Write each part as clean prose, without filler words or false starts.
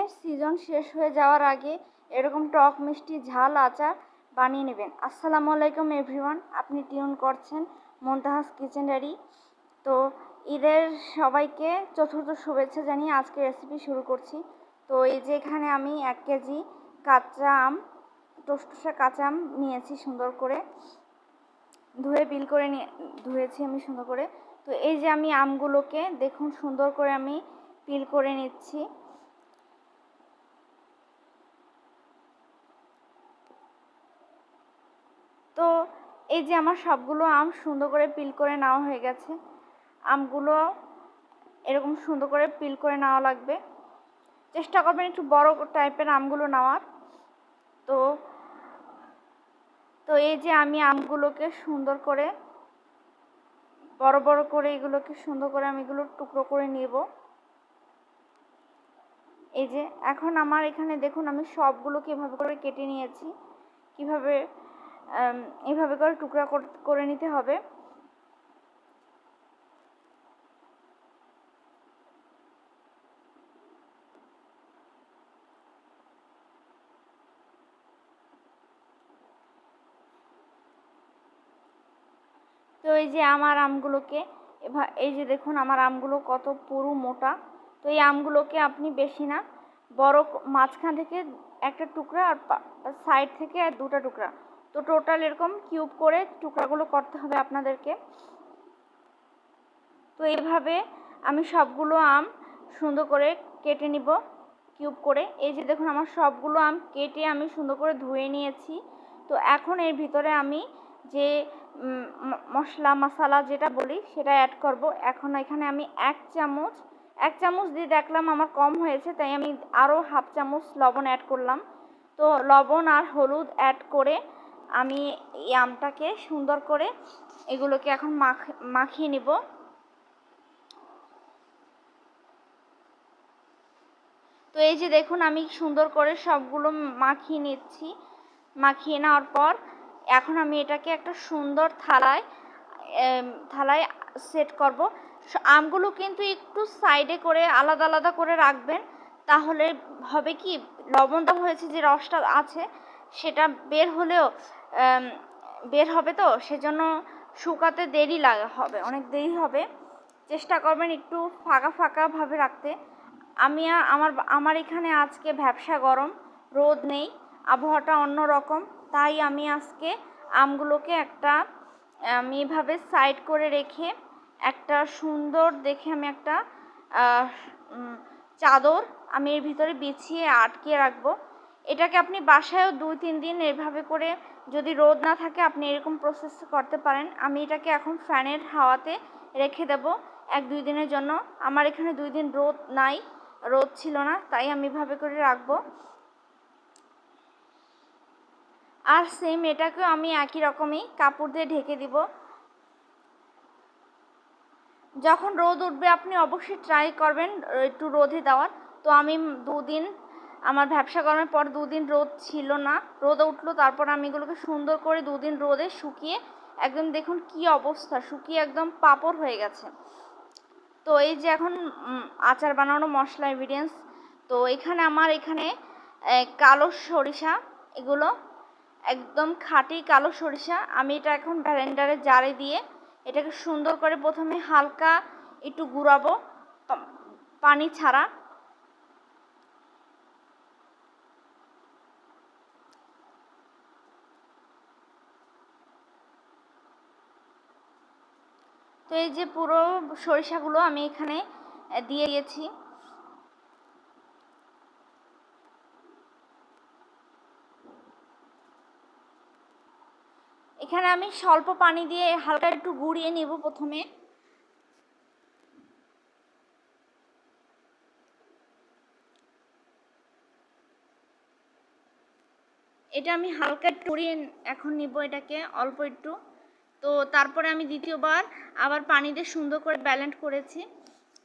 আমের সিজন শেষ হয়ে যাওয়ার আগে এরকম টক মিষ্টি ঝাল আচার বানিয়ে নেবেন। আসসালামু আলাইকুম এভরিওয়ান, আপনি টিউন করছেন মুনতাহাস কিচেন ডায়েরি। তো ঈদের সবাইকে চতুর্থ শুভেচ্ছা জানিয়ে আজকে রেসিপি শুরু করছি। তো এই যে এখানে আমি 1 কেজি কাঁচা আম, টসটসা কাঁচা আম নিয়েছি, সুন্দর করে ধুয়ে বিল করে ধুয়েছি আমি সুন্দর করে। তো এই যে আমি আমগুলোকে দেখুন সুন্দর করে আমি পিল করে নিচ্ছি। তো এই যে আমার সবগুলো আম সুন্দর করে পিল করে নেওয়া হয়ে গেছে। আমগুলো এরকম সুন্দর করে পিল করে নেওয়া লাগবে, চেষ্টা করবেন একটু বড় টাইপের আমগুলো নেওয়ার। তো তো এই যে আমি আমগুলোকে সুন্দর করে বড় বড় করে এগুলোকে সুন্দর করে আমি এগুলো টুকরো করে নেব। এই যে এখন আমার এখানে দেখুন আমি সবগুলোকে এভাবে করে কেটে নিয়েছি। কিভাবে এইভাবে করে টুকরা করে নিতে হবে। তো এই যে আমার আমগুলোকে এই যে দেখুন আমার আমগুলো কত পুরো মোটা। তো এই আমগুলোকে আপনি বেশি না, বড় মাঝখান থেকে একটা টুকরা আর সাইড থেকে আর দুটা টুকরা, তো টোটাল এরকম কিউব করে টুকরাগুলো করতে হবে আপনাদেরকে। তো এইভাবে আমি সবগুলো আম সুন্দর করে কেটে নিব কিউব করে। এই যে দেখুন আমার সবগুলো আম কেটে আমি সুন্দর করে ধুয়ে নিয়েছি। তো এখন এর ভিতরে আমি যে মশলা যেটা বলি সেটা অ্যাড করব। এখন এখানে আমি এক চামচ দিয়ে দেখলাম আমার কম হয়েছে, তাই আমি আরও হাফ চামচ লবণ অ্যাড করলাম। তো লবণ আর হলুদ অ্যাড করে আমি এই আমটাকে সুন্দর করে এগুলোকে এখন মাখিয়ে নিব। তো এই যে দেখুন আমি সুন্দর করে সবগুলো মাখিয়ে নিচ্ছি। মাখিয়ে নেওয়ার পর এখন আমি এটাকে একটা সুন্দর থালায় সেট করব। আমগুলো কিন্তু একটু সাইডে করে আলাদা আলাদা করে রাখবেন, তাহলে হবে কি লবণ দেওয়া হয়েছে যে রসটা আছে সেটা বের হবে, তো সেজন্য শুকাতে হবে, অনেক দেরি হবে। চেষ্টা করবেন একটু ফাঁকা ফাঁকা ভাবে রাখতে। আমার এখানে আজকে ভ্যাপসা গরম, রোদ নেই, আবহাওয়াটা অন্য রকম, তাই আমি আজকে আমগুলোকে আমি এভাবে সাইড করে রেখে একটা সুন্দর দেখে আমি একটা চাদর আমি এর ভিতরে বিছিয়ে আটকে রাখবো। এটাকে আপনি বাসায়ও 2-3 দিন এভাবে করে, যদি রোদ না থাকে আপনি এরকম প্রসেস করতে পারেন। আমি এটাকে এখন ফ্যানের হাওয়াতে রেখে দেব 1-2 দিনের জন্য। আমার এখানে 2 দিন রোদ ছিল না, তাই আমি এভাবে করে রাখবো। আর সেম এটাকেও আমি একই রকমই কাপড় দিয়ে ঢেকে দিব। যখন রোদ উঠবে আপনি অবশ্যই ট্রাই করবেন একটু রোদে দেওয়ার। তো আমি 2 দিন, আমার ভ্যাপসা গরমের পর 2 দিন রোদ ছিল না, রোদ উঠলো, তারপর আমি এগুলোকে সুন্দর করে 2 দিন রোদে শুকিয়ে একদম দেখুন কি অবস্থা, শুকিয়ে একদম পাপড় হয়ে গেছে। তো এই যে এখন আচার বানানো মশলা ইনগ্রিডিয়েন্টস। তো আমার এখানে কালো সরিষা, এগুলো একদম খাঁটি কালো সরিষা। আমি এটা এখন ব্লেন্ডারে জারে দিয়ে এটাকে সুন্দর করে প্রথমে হালকা একটু গুঁড়াবো, পানি ছাড়া। তো এই যে পুরো সরিষাগুলো আমি এখানে দিয়ে দিয়েছি। এখানে আমি স্বল্প পানি দিয়ে হালকা একটু গুঁড়িয়ে নেব প্রথমে। এটা আমি হালকা একটু গুঁড়িয়ে এখন নিব এটাকে অল্প একটু। তো তারপরে আমি দ্বিতীয়বার আবার পানি দিয়ে সুন্দর করে ব্যালেন্স করেছি।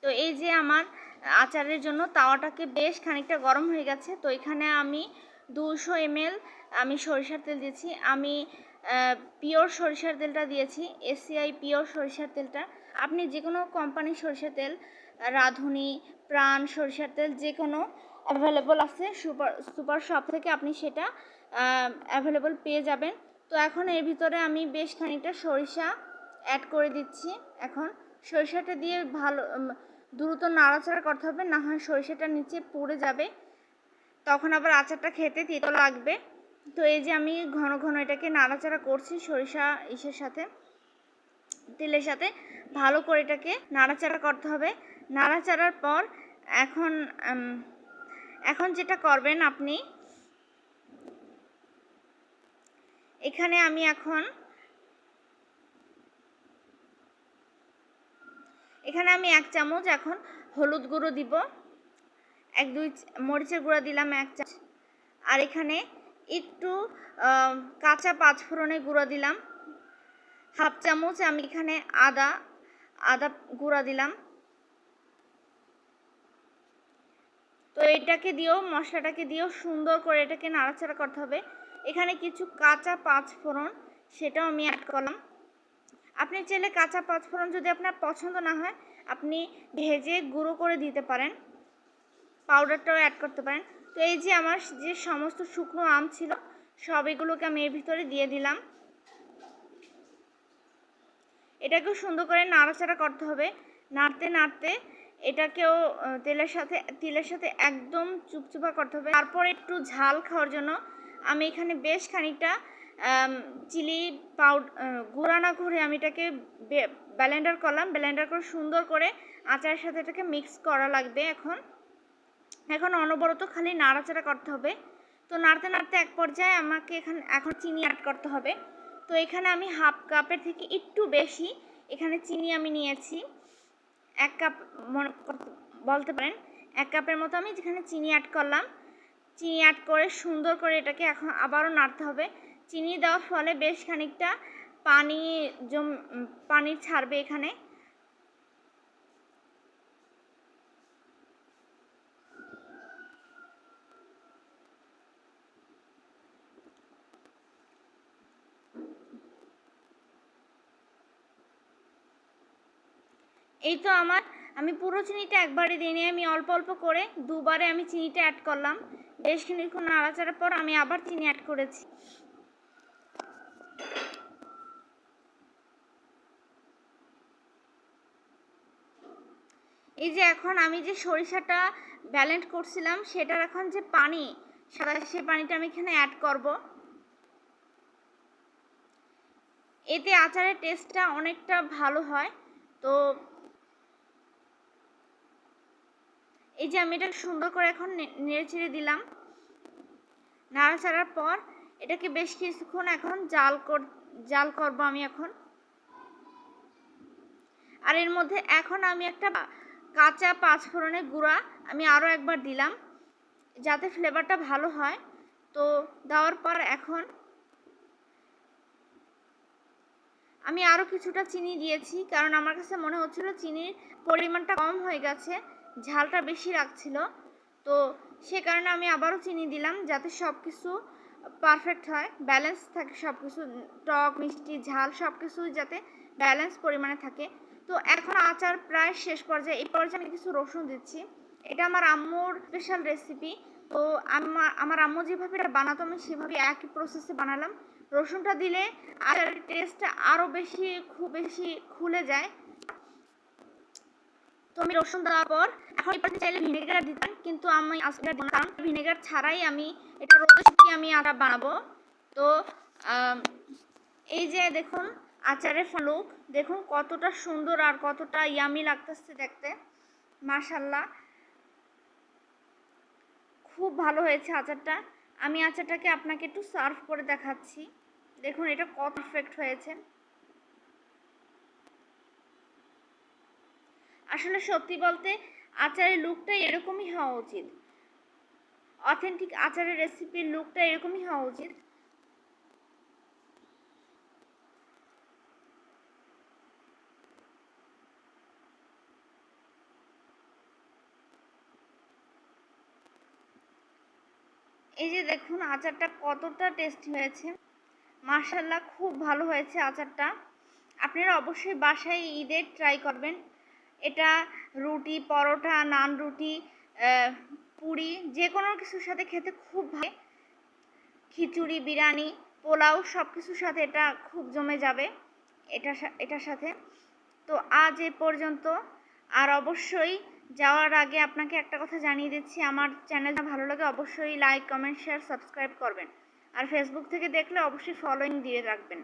তো এই যে আমার আচারের জন্য তাওয়াটাকে বেশ খানিকটা গরম হয়ে গেছে। তো এখানে আমি 200 ml আমি সরিষার তেল দিয়েছি। আমি পিওর সরিষার তেলটা দিয়েছি, এসিআই পিওর সরিষার তেলটা। আপনি যে কোনো কোম্পানির সরিষার তেল, রাঁধুনি, প্রাণ সরিষার তেল, যে কোনো অ্যাভেলেবল আছে, সুপার শপ থেকে আপনি সেটা অ্যাভেলেবল পেয়ে যাবেন। তো এখন এর ভিতরে আমি বেশ খানিকটা সরিষা অ্যাড করে দিচ্ছি। এখন সরিষাটা দিয়ে ভালো দ্রুত নাড়াচাড়া করতে হবে, না হয় সরিষাটা নিচে পড়ে যাবে, তখন আবার আচারটা খেতে তিতো লাগবে। তো এই যে আমি ঘন ঘন এটাকে নাড়াচাড়া করছি সরিষা তেলের সাথে ভালো করে এটাকে নাড়াচাড়া করতে হবে। নাড়াচাড়ার পর এখন যেটা করবেন আপনি, এখানে আমি এক চামচ এখন হলুদ গুঁড়ো দিব, 1-2 মরিচের গুঁড়া দিলাম 1 চামচ, আর এখানে একটু কাঁচা পাঁচফোড়নের গুঁড়া দিলাম 1/2 চামচ। আমি এখানে আদা গুঁড়া দিলাম। তো এটাকে দিয়েও, মশলাটাকে দিয়েও সুন্দর করে এটাকে নাড়াচাড়া করতে হবে। এখানে কিছু কাঁচা পাঁচফোড়ন সেটাও আমি অ্যাড করলাম। আপনি চাইলে কাঁচা পাঁচফোড়ন যদি আপনার পছন্দ না হয় আপনি ভেজে গুঁড়ো করে দিতে পারেন, পাউডারটাও অ্যাড করতে পারেন। তো এই যে আমার যে সমস্ত শুকনো আম ছিল সব এগুলোকে আমি এর ভিতরে দিয়ে দিলাম। এটাকেও সুন্দর করে নাড়াচাড়া করতে হবে। নাড়তে নাড়তে এটাকেও তিলের সাথে একদম চুপচুপা করতে হবে। তারপর একটু ঝাল খাওয়ার জন্য আমি এখানে বেশ খানিকটা চিলি পাউডার গুঁড়া না করে আমি এটাকে ব্লেন্ডার করলাম। ব্লেন্ডার করে সুন্দর করে আচারের সাথে এটাকে মিক্স করা লাগবে। এখন অনবরত খালি নাড়াচাড়া করতে হবে। তো নাড়তে নাড়তে এক পর্যায়ে আমাকে এখন চিনি অ্যাড করতে হবে। তো এখানে আমি 1/2 কাপের থেকে একটু বেশি এখানে চিনি আমি নিয়েছি। 1 কাপ বলতে পারেন, 1 কাপের মতো আমি যেখানে চিনি অ্যাড করলাম। চিনি অ্যাড করে সুন্দর করে এটাকে এখন আবারও নাড়তে হবে। চিনি দেওয়ার ফলে বেশ খানিকটা পানি ছাড়বে এখানে। এই তো আমি পুরো চিনিটা একবারে দিইনি, আমি অল্প অল্প করে দুবারে আমি চিনিটা অ্যাড করলাম। বেশ কিছুক্ষণ নাড়াচাড়ার পর আমি আবার চিনি অ্যাড করেছি। এই যে এখন আমি যে সরিষাটা ব্লেন্ড করছিলাম সেটার এখন যে পানি সাদা, সেই পানিটা আমি এখানে অ্যাড করব। এতে আচারের টেস্টটা অনেকটা ভালো হয়। তো এই যে আমি এটা সুন্দর করে এখন নেড়ে চেড়ে দিলাম। নাড়াচাড়ার পর এটাকে বেশ কিছুক্ষণ এখন জাল করব আমি এখন। আর এর মধ্যে এখন আমি একটা কাঁচা পাঁচফোড়নের গুঁড়া আমি আরও একবার দিলাম যাতে ফ্লেভারটা ভালো হয়। তো দেওয়ার পর এখন আমি আরও কিছুটা চিনি দিয়েছি, কারণ আমার কাছে মনে হচ্ছিল চিনির পরিমাণটা কম হয়ে গেছে, ঝালটা বেশি লাগছিল। তো সে কারণে আমি আবারও চিনি দিলাম যাতে সব কিছু পারফেক্ট হয়, ব্যালেন্স থাকে সব কিছু, টক মিষ্টি ঝাল সব কিছুই যাতে ব্যালেন্স পরিমাণে থাকে। তো এখন আচার প্রায় শেষ পর্যায়ে, এই পর্যায়ে আমি কিছু রসুন দিচ্ছি। এটা আমার আম্মুর স্পেশাল রেসিপি। তো আমার আম্মু যেভাবে এটা বানাতো আমি সেভাবে একই প্রসেসে বানালাম। রসুনটা দিলে আচারের টেস্টটা আরও খুব বেশি খুলে যায়। তো আমি রসুন দেওয়ার পর এখন চাইলে ভিনেগার দিতাম, কিন্তু আমি কারণ ভিনেগার ছাড়াই আমি এটা রোদে শুকিয়ে আমি আচার বানাবো। তো এই যে দেখুন আচারের লুক দেখুন কতটা সুন্দর আর কতটা ইয়ামি লাগতেছে দেখতে, মাশাআল্লাহ খুব ভালো হয়েছে আচারটা। আমি আচারটাকে আপনাকে একটু সার্ভ করে দেখাচ্ছি। দেখুন এটা কত পারফেক্ট হয়েছে। আসলে সত্যি বলতে আচারের লুকটা এরকমই হওয়া উচিত, অথেন্টিক আচারের রেসিপির লুকটা এরকমই হওয়া উচিত। এই যে দেখুন আচারটা কতটা টেস্টি হয়েছে, মাশাআল্লাহ খুব ভালো হয়েছে আচারটা। আপনারা অবশ্যই বাসায় ঈদে ট্রাই করবেন। এটা রুটি, পরোটা, নান রুটি, পুরি যে কোনো কিছুর সাথে খেতে খুব ভালো। খিচুড়ি, বিরিয়ানি, পোলাও সব কিছুর সাথে এটা খুব জমে যাবে এটার সাথে। তো আজ এ পর্যন্ত। আর অবশ্যই যাওয়ার আগে আপনাকে একটা কথা জানিয়ে দিচ্ছি, আমার চ্যানেলটা ভালো লাগে অবশ্যই লাইক, কমেন্ট, শেয়ার, সাবস্ক্রাইব করবেন। আর ফেসবুক থেকে দেখলে অবশ্যই ফলোইং দিয়ে রাখবেন।